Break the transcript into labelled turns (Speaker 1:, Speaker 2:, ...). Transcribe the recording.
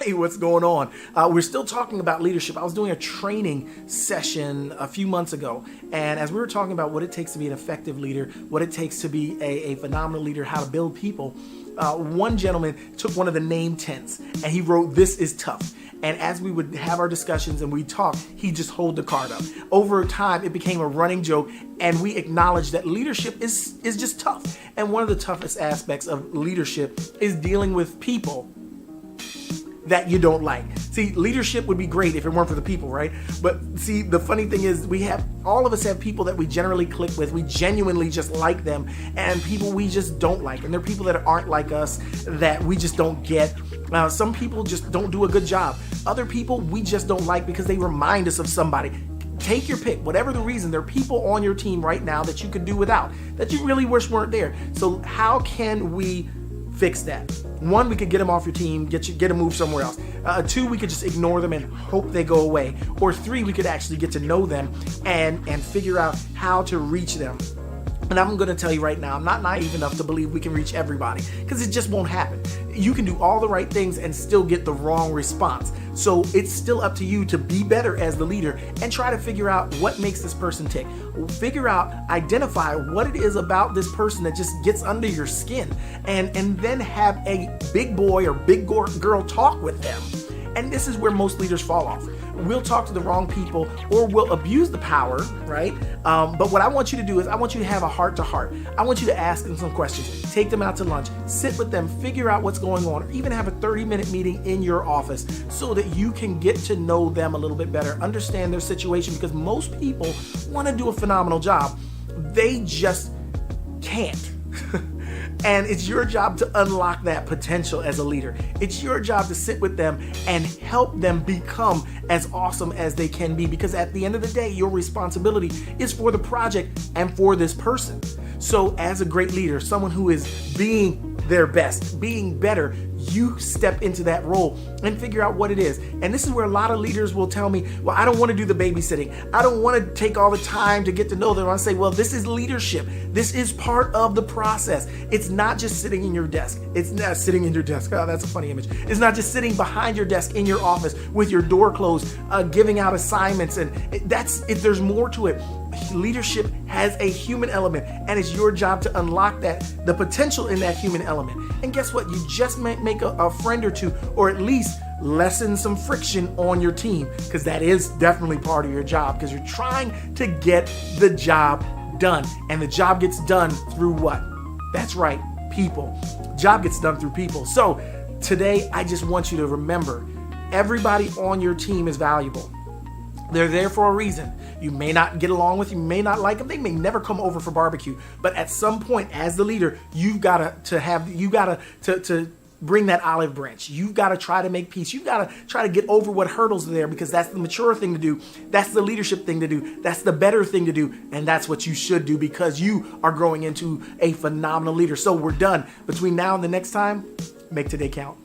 Speaker 1: Hey, what's going on? We're still talking about leadership. I was doing a training session a few months ago, and as we were talking about what it takes to be an effective leader, what it takes to be a phenomenal leader, how to build people, one gentleman took one of the name tents and he wrote, "This is tough." And as we would have our discussions and we talk, he just hold the card up. Over time, it became a running joke, and we acknowledged that leadership is just tough. And one of the toughest aspects of leadership is dealing with people that you don't like. See, leadership would be great if it weren't for the people, right? But see, the funny thing is all of us have people that we generally click with. We genuinely just like them, and people we just don't like. And there are people that aren't like us that we just don't get. Some people just don't do a good job. Other people we just don't like because they remind us of somebody. Take your pick, whatever the reason. There are people on your team right now that you could do without, that you really wish weren't there. So how can we fix that? One, we could get them off your team, get them moved somewhere else. Two, we could just ignore them and hope they go away. Or three, we could actually get to know them and figure out how to reach them. And I'm going to tell you right now, I'm not naive enough to believe we can reach everybody, because it just won't happen. You can do all the right things and still get the wrong response. So it's still up to you to be better as the leader and try to figure out what makes this person tick. Identify what it is about this person that just gets under your skin, and then have a big boy or big girl talk with them. And this is where most leaders fall off. We'll talk to the wrong people, or we'll abuse the power, right? But what I want you to do is I want you to have a heart-to-heart. I want you to ask them some questions. Take them out to lunch. Sit with them. Figure out what's going on. Or even have a 30-minute meeting in your office so that you can get to know them a little bit better, understand their situation, because most people want to do a phenomenal job. They just can't. And it's your job to unlock that potential as a leader. It's your job to sit with them and help them become as awesome as they can be, because at the end of the day, your responsibility is for the project and for this person. So as a great leader, someone who is being their best, being better, you step into that role and figure out what it is. And this is where a lot of leaders will tell me, well, I don't want to do the babysitting. I don't want to take all the time to get to know them. I say, well, this is leadership. This is part of the process. It's not just sitting in your desk. It's not sitting in your desk. Oh, that's a funny image. It's not just sitting behind your desk in your office with your door closed, giving out assignments. And there's more to it. Leadership has a human element, and it's your job to unlock the potential in that human element. And guess what? You just might make a friend or two, or at least lessen some friction on your team, because that is definitely part of your job, because you're trying to get the job done. And the job gets done through what? That's right, people. Job gets done through people. So today, I just want you to remember, everybody on your team is valuable. They're there for a reason. You may not get along with them, you may not like them, they may never come over for barbecue. But at some point, as the leader, you've got to bring that olive branch. You've got to try to make peace. You've got to try to get over what hurdles are there, because that's the mature thing to do. That's the leadership thing to do. That's the better thing to do. And that's what you should do, because you are growing into a phenomenal leader. So we're done. Between now and the next time, make today count.